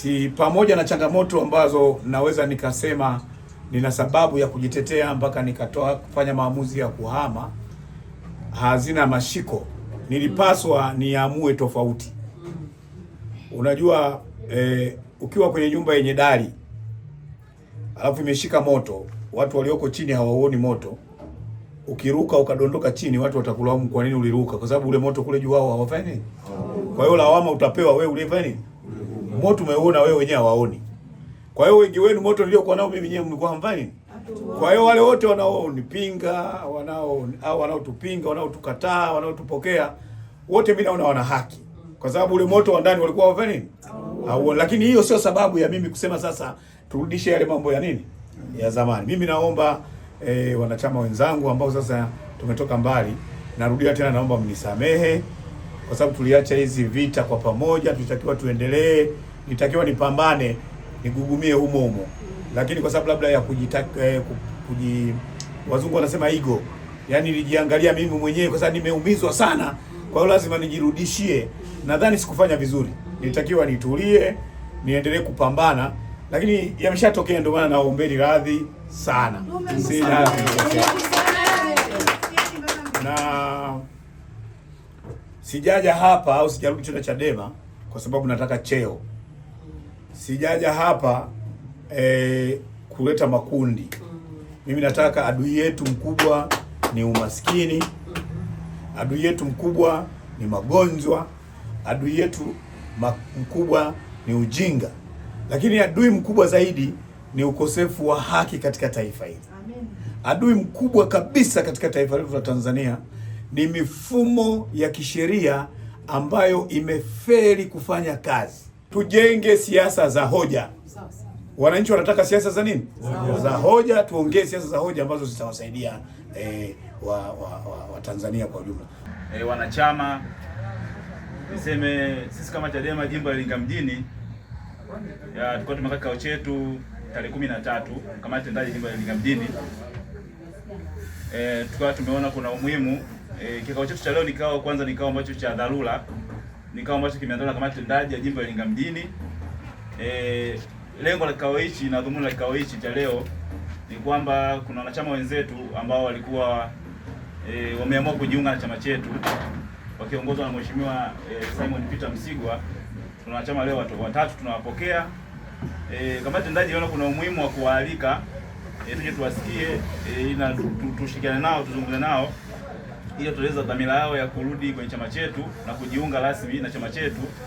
Si pamoja na changamoto ambazo naweza nikasema nina sababu ya kujitetea mpaka nikatoa kufanya maamuzi ya kuhama, hazina mashiko. Nilipaswa niamue tofauti. Unajua ukiwa kwenye nyumba yenye dari alafu imeshika moto, watu walioko chini hawauoni moto, ukiruka ukadondoka chini, watu watakulaumu kwa nini uliruka, kwa sababu ule moto kule juu wao hawafanyi. Kwa hiyo lawama utapewa wewe ulifanya. Moto umeuona wewe wenyewe hawaoni. Kwa hiyo wengi wenu moto niliokuwa nao mimi mwenyewe mlikuwa hamfanyi. Kwa hiyo wale wote wanaonipinga, wanaotupinga, wanaotukataa, wanaotupokea, wote mimi naona wana haki. Kwa sababu ule moto wa ndani walikuwa hawafanyi. Lakini hiyo sio sababu ya mimi kusema sasa turudishe yale mambo ya nini? Ya zamani. Mimi naomba wanachama wenzangu ambao sasa tumetoka mbali, narudia tena, naomba mnisamehe kwa sababu tuliacha hizi vita kwa pamoja, tulitakiwa tuendelee, nitakiwa nipambane, nigugumie humo. Lakini kwa sababu labda ya wazungu wanasema ego, yani nilijiangalia mimi mwenyewe kwa sababu nimeumizwa sana, kwa hiyo lazima nijirudishie. Nadhani sikufanya vizuri. Nilitakiwa nitulie, niendelee kupambana, lakini yameshatokea, ndio maana naombeni radhi sana. Na sijaja hapa au sijarudi tena Chadema kwa sababu nataka cheo. Sijaja hapa kuleta makundi. Mimi nataka, adui yetu mkubwa ni umaskini. Adui yetu mkubwa ni magonjwa. Adui yetu mkubwa ni ujinga. Lakini adui mkubwa zaidi ni ukosefu wa haki katika taifa hili. Adui mkubwa kabisa katika taifa letu la Tanzania ni mifumo ya kisheria ambayo imefeli kufanya kazi. Tujenge siasa za hoja. Wananchi wanataka siasa za nini? Za hoja. Tuongee siasa za hoja ambazo zitawasaidia wa Tanzania kwa ujumla. Wanachama, niseme sisi kama Chadema jimbo la Iringa mjini, tulikuwa tumekaa kikao chetu tarehe 13 kama tendaji jimbo la Iringa mjini. Tukawa tumeona kuna umuhimu, kikao chetu cha leo ni kikao ambacho cha dharura, ni kikao ambacho kimeandaliwa na kamati tendaji ya jimbo la Iringa mjini. Lengo la kikao hichi na dhumuni la kikao hichi cha leo ni kwamba kuna wanachama wenzetu ambao walikuwa wameamua kujiunga na chama chetu wakiongozwa na Mheshimiwa Simon Peter Msigwa. Tuna wanachama leo watatu tunawapokea. Kamati tendaji inaona kuna umuhimu wa kuwaalika tuje tuwasikie, na tushirikiane nao, tuzungumze nao ili tueleze dhamira yao ya kurudi kwenye chama chetu na kujiunga rasmi na chama chetu.